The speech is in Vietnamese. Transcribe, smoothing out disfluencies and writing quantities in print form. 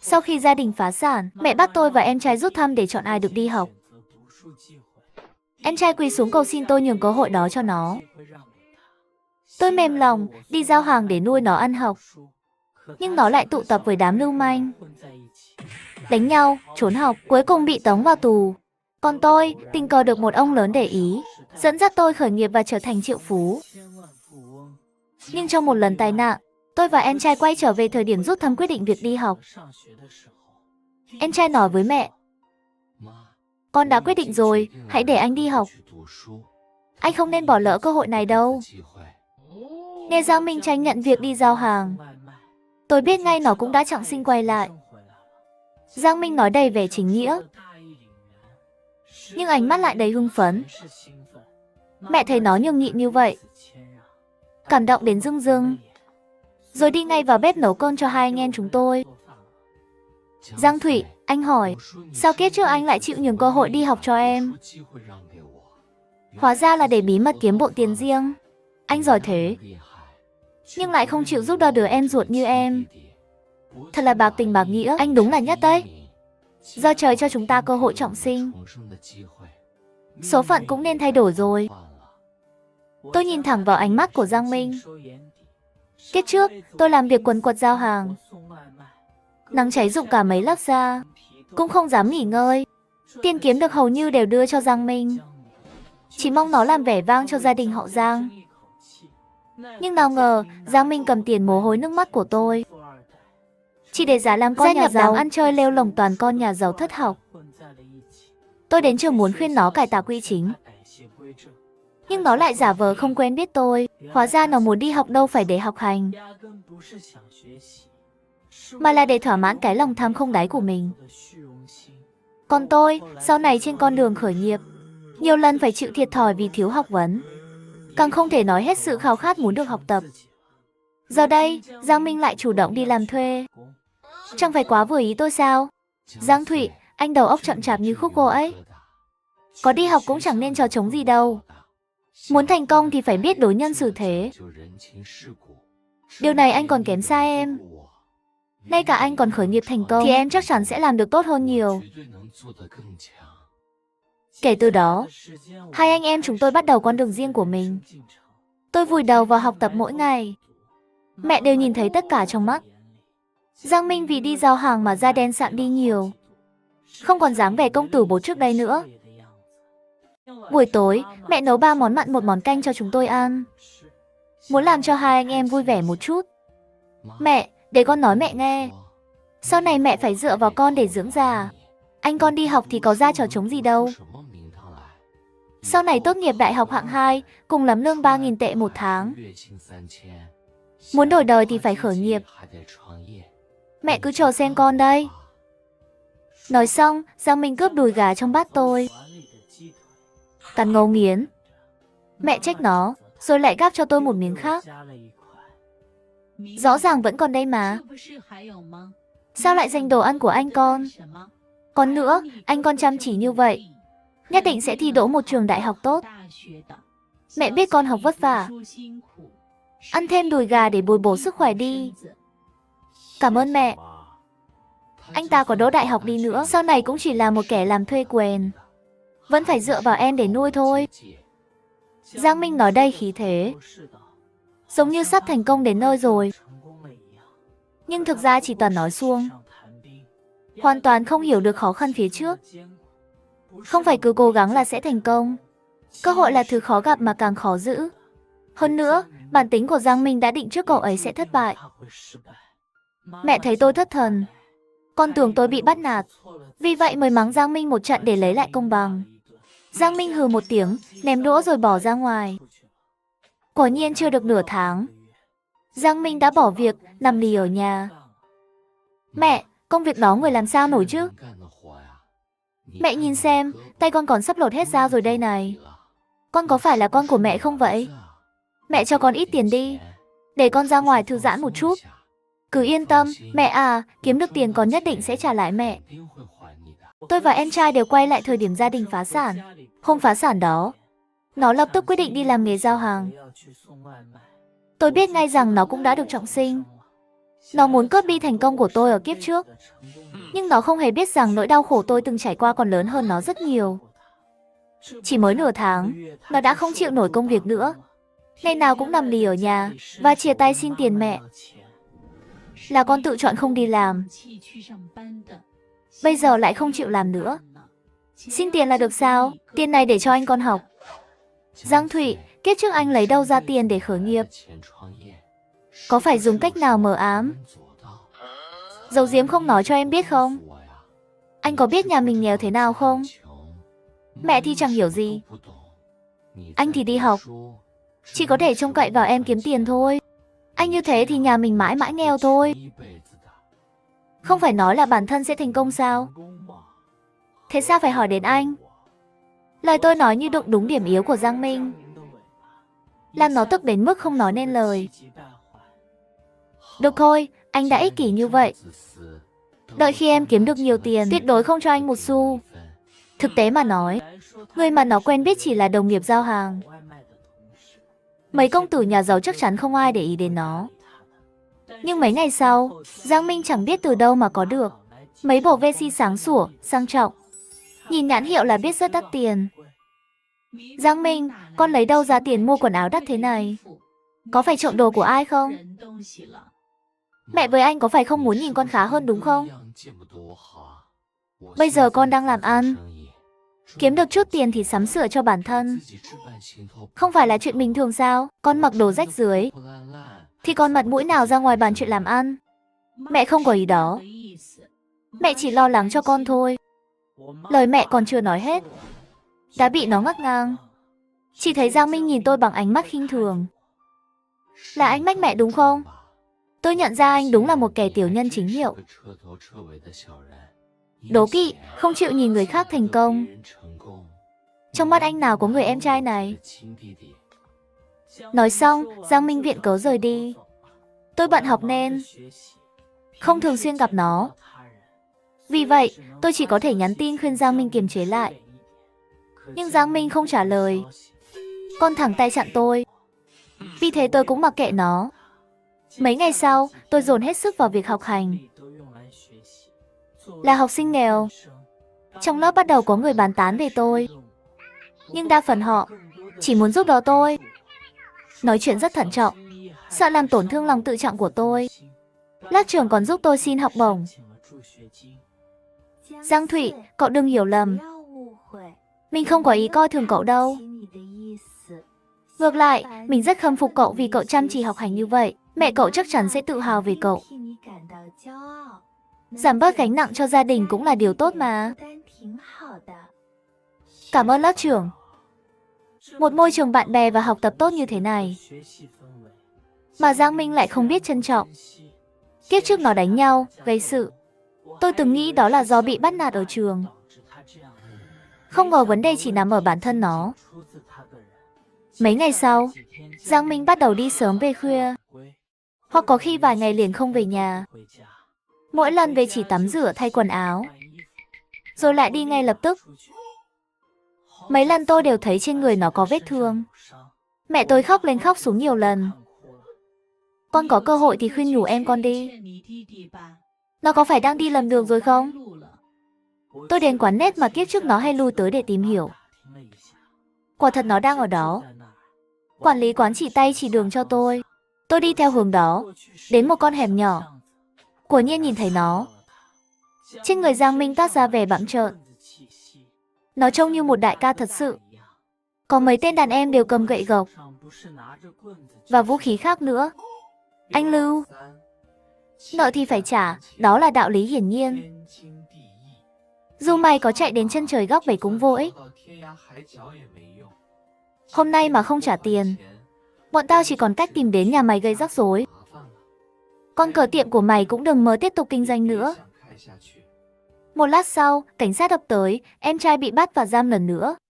Sau khi gia đình phá sản, mẹ bắt tôi và em trai rút thăm để chọn ai được đi học. Em trai quỳ xuống cầu xin tôi nhường cơ hội đó cho nó. Tôi mềm lòng, đi giao hàng để nuôi nó ăn học. Nhưng nó lại tụ tập với đám lưu manh. Đánh nhau, trốn học, cuối cùng bị tống vào tù. Còn tôi, tình cờ được một ông lớn để ý, dẫn dắt tôi khởi nghiệp và trở thành triệu phú. Nhưng trong một lần tai nạn, tôi và em trai quay trở về thời điểm rút thăm quyết định việc đi học. Em trai nói với mẹ, con đã quyết định rồi, hãy để anh đi học. Anh không nên bỏ lỡ cơ hội này đâu. Nghe Giang Minh tranh nhận việc đi giao hàng, tôi biết ngay nó cũng đã trọng sinh quay lại. Giang Minh nói đầy vẻ chính nghĩa, nhưng ánh mắt lại đầy hưng phấn. Mẹ thấy nó nhường nhịn như vậy, cảm động đến rưng rưng, rồi đi ngay vào bếp nấu cơm cho hai anh em chúng tôi. Giang Thụy, anh hỏi, sao kiếp trước anh lại chịu nhường cơ hội đi học cho em? Hóa ra là để bí mật kiếm bộ tiền riêng. Anh giỏi thế, nhưng lại không chịu giúp đỡ đứa em ruột như em. Thật là bạc tình bạc nghĩa, anh đúng là nhất đấy. Do trời cho chúng ta cơ hội trọng sinh, số phận cũng nên thay đổi rồi. Tôi nhìn thẳng vào ánh mắt của Giang Minh. Kiếp trước, tôi làm việc quần quật giao hàng. Nắng cháy rụng cả mấy lớp da, cũng không dám nghỉ ngơi. Tiền kiếm được hầu như đều đưa cho Giang Minh, chỉ mong nó làm vẻ vang cho gia đình họ Giang. Nhưng nào ngờ, Giang Minh cầm tiền mồ hôi nước mắt của tôi, chỉ để giả làm con gia nhà giàu, đám ăn chơi lêu lổng toàn con nhà giàu thất học. Tôi đến trường muốn khuyên nó cải tà quy chính, nhưng nó lại giả vờ không quen biết tôi. Hóa ra nó muốn đi học đâu phải để học hành, mà là để thỏa mãn cái lòng tham không đáy của mình. Còn tôi, sau này trên con đường khởi nghiệp, nhiều lần phải chịu thiệt thòi vì thiếu học vấn, càng không thể nói hết sự khao khát muốn được học tập. Giờ đây, Giang Minh lại chủ động đi làm thuê. Chẳng phải quá vừa ý tôi sao? Giang Thụy, anh đầu óc chậm chạp như khúc gỗ ấy. Có đi học cũng chẳng nên trò trống gì đâu. Muốn thành công thì phải biết đối nhân xử thế. Điều này anh còn kém xa em. Ngay cả anh còn khởi nghiệp thành công thì em chắc chắn sẽ làm được tốt hơn nhiều. Kể từ đó, hai anh em chúng tôi bắt đầu con đường riêng của mình. Tôi vùi đầu vào học tập mỗi ngày. Mẹ đều nhìn thấy tất cả trong mắt. Giang Minh vì đi giao hàng mà da đen sạm đi nhiều, không còn dáng vẻ công tử bố trước đây nữa. Buổi tối, mẹ nấu 3 món mặn 1 món canh cho chúng tôi ăn, muốn làm cho hai anh em vui vẻ một chút. Mẹ, để con nói mẹ nghe. Sau này mẹ phải dựa vào con để dưỡng già. Anh con đi học thì có ra trò trống gì đâu. Sau này tốt nghiệp đại học hạng 2, cùng lắm lương 3.000 tệ một tháng. Muốn đổi đời thì phải khởi nghiệp. Mẹ cứ chờ xem con đây. Nói xong, Giang Minh cướp đùi gà trong bát tôi, cắn ngấu nghiến. Mẹ trách nó, rồi lại gắp cho tôi một miếng khác. Rõ ràng vẫn còn đây mà. Sao lại giành đồ ăn của anh con? Còn nữa, anh con chăm chỉ như vậy, nhất định sẽ thi đỗ một trường đại học tốt. Mẹ biết con học vất vả, ăn thêm đùi gà để bồi bổ sức khỏe đi. Cảm ơn mẹ. Anh ta có đỗ đại học đi nữa, sau này cũng chỉ là một kẻ làm thuê quèn, vẫn phải dựa vào em để nuôi thôi. Giang Minh nói đây khí thế, giống như sắp thành công đến nơi rồi. Nhưng thực ra chỉ toàn nói suông, hoàn toàn không hiểu được khó khăn phía trước. Không phải cứ cố gắng là sẽ thành công. Cơ hội là thứ khó gặp mà càng khó giữ. Hơn nữa, bản tính của Giang Minh đã định trước cậu ấy sẽ thất bại. Mẹ thấy tôi thất thần, con tưởng tôi bị bắt nạt, vì vậy mới mắng Giang Minh một trận để lấy lại công bằng. Giang Minh hừ một tiếng, ném đũa rồi bỏ ra ngoài. Quả nhiên chưa được nửa tháng, Giang Minh đã bỏ việc, nằm lì ở nhà. Mẹ, công việc đó người làm sao nổi chứ? Mẹ nhìn xem, tay con còn sắp lột hết da rồi đây này. Con có phải là con của mẹ không vậy? Mẹ cho con ít tiền đi, để con ra ngoài thư giãn một chút. Cứ yên tâm, mẹ à, kiếm được tiền con nhất định sẽ trả lại mẹ. Tôi và em trai đều quay lại thời điểm gia đình phá sản. Hôm phá sản đó, nó lập tức quyết định đi làm nghề giao hàng. Tôi biết ngay rằng nó cũng đã được trọng sinh. Nó muốn cướp đi thành công của tôi ở kiếp trước. Nhưng nó không hề biết rằng nỗi đau khổ tôi từng trải qua còn lớn hơn nó rất nhiều. Chỉ mới nửa tháng, nó đã không chịu nổi công việc nữa. Ngày nào cũng nằm lì ở nhà và chia tay xin tiền mẹ. Là con tự chọn không đi làm. Bây giờ lại không chịu làm nữa. Xin tiền là được sao? Tiền này để cho anh con học. Giang Thụy, kiếp trước anh lấy đâu ra tiền để khởi nghiệp? Có phải dùng cách nào mờ ám? Giấu giếm không nói cho em biết không? Anh có biết nhà mình nghèo thế nào không? Mẹ thì chẳng hiểu gì. Anh thì đi học. Chỉ có thể trông cậy vào em kiếm tiền thôi. Anh như thế thì nhà mình mãi mãi nghèo thôi. Không phải nói là bản thân sẽ thành công sao? Thế sao phải hỏi đến anh? Lời tôi nói như đụng đúng điểm yếu của Giang Minh, làm nó tức đến mức không nói nên lời. Được thôi, anh đã ích kỷ như vậy. Đợi khi em kiếm được nhiều tiền, tuyệt đối không cho anh một xu. Thực tế mà nói, người mà nó quen biết chỉ là đồng nghiệp giao hàng. Mấy công tử nhà giàu chắc chắn không ai để ý đến nó. Nhưng mấy ngày sau, Giang Minh chẳng biết từ đâu mà có được mấy bộ VC sáng sủa, sang trọng. Nhìn nhãn hiệu là biết rất đắt tiền. Giang Minh, con lấy đâu ra tiền mua quần áo đắt thế này? Có phải trộm đồ của ai không? Mẹ với anh có phải không muốn nhìn con khá hơn đúng không? Bây giờ con đang làm ăn. Kiếm được chút tiền thì sắm sửa cho bản thân. Không phải là chuyện bình thường sao? Con mặc đồ rách rưới thì con mặt mũi nào ra ngoài bàn chuyện làm ăn? Mẹ không có ý đó. Mẹ chỉ lo lắng cho con thôi. Lời mẹ còn chưa nói hết, đã bị nó ngắt ngang. Chỉ thấy Giang Minh nhìn tôi bằng ánh mắt khinh thường. Là anh mách mẹ đúng không? Tôi nhận ra anh đúng là một kẻ tiểu nhân chính hiệu. Đố kỵ, không chịu nhìn người khác thành công. Trong mắt anh nào có người em trai này? Nói xong, Giang Minh viện cớ rời đi. Tôi bận học nên không thường xuyên gặp nó. Vì vậy, tôi chỉ có thể nhắn tin khuyên Giang Minh kiềm chế lại. Nhưng Giang Minh không trả lời. Con thẳng tay chặn tôi. Vì thế tôi cũng mặc kệ nó. Mấy ngày sau, tôi dồn hết sức vào việc học hành. Là học sinh nghèo, trong lớp bắt đầu có người bàn tán về tôi. Nhưng đa phần họ chỉ muốn giúp đỡ tôi. Nói chuyện rất thận trọng, sợ làm tổn thương lòng tự trọng của tôi. Lớp trưởng còn giúp tôi xin học bổng. Giang Thụy, cậu đừng hiểu lầm. Mình không có ý coi thường cậu đâu. Ngược lại, mình rất khâm phục cậu vì cậu chăm chỉ học hành như vậy. Mẹ cậu chắc chắn sẽ tự hào về cậu. Giảm bớt gánh nặng cho gia đình cũng là điều tốt mà. Cảm ơn lớp trưởng. Một môi trường bạn bè và học tập tốt như thế này mà Giang Minh lại không biết trân trọng. Kiếp trước nó đánh nhau, gây sự. Tôi từng nghĩ đó là do bị bắt nạt ở trường. Không ngờ vấn đề chỉ nằm ở bản thân nó. Mấy ngày sau, Giang Minh bắt đầu đi sớm về khuya, hoặc có khi vài ngày liền không về nhà. Mỗi lần về chỉ tắm rửa thay quần áo, rồi lại đi ngay lập tức. Mấy lần tôi đều thấy trên người nó có vết thương. Mẹ tôi khóc lên khóc xuống nhiều lần. Con có cơ hội thì khuyên nhủ em con đi. Nó có phải đang đi lầm đường rồi không? Tôi đến quán net mà kiếp trước nó hay lui tới để tìm hiểu. Quả thật nó đang ở đó. Quản lý quán chỉ tay chỉ đường cho tôi. Tôi đi theo hướng đó, đến một con hẻm nhỏ. Quả nhiên nhìn thấy nó. Trên người Giang Minh toát ra vẻ bặm trợn. Nó trông như một đại ca thật sự. Có mấy tên đàn em đều cầm gậy gộc và vũ khí khác nữa. Anh Lưu, nợ thì phải trả, đó là đạo lý hiển nhiên. Dù mày có chạy đến chân trời góc 7 cũng vô ích. Hôm nay mà không trả tiền, bọn tao chỉ còn cách tìm đến nhà mày gây rắc rối. Con cờ tiệm của mày cũng đừng mơ tiếp tục kinh doanh nữa. Một lát sau, cảnh sát ập tới, em trai bị bắt và giam lần nữa.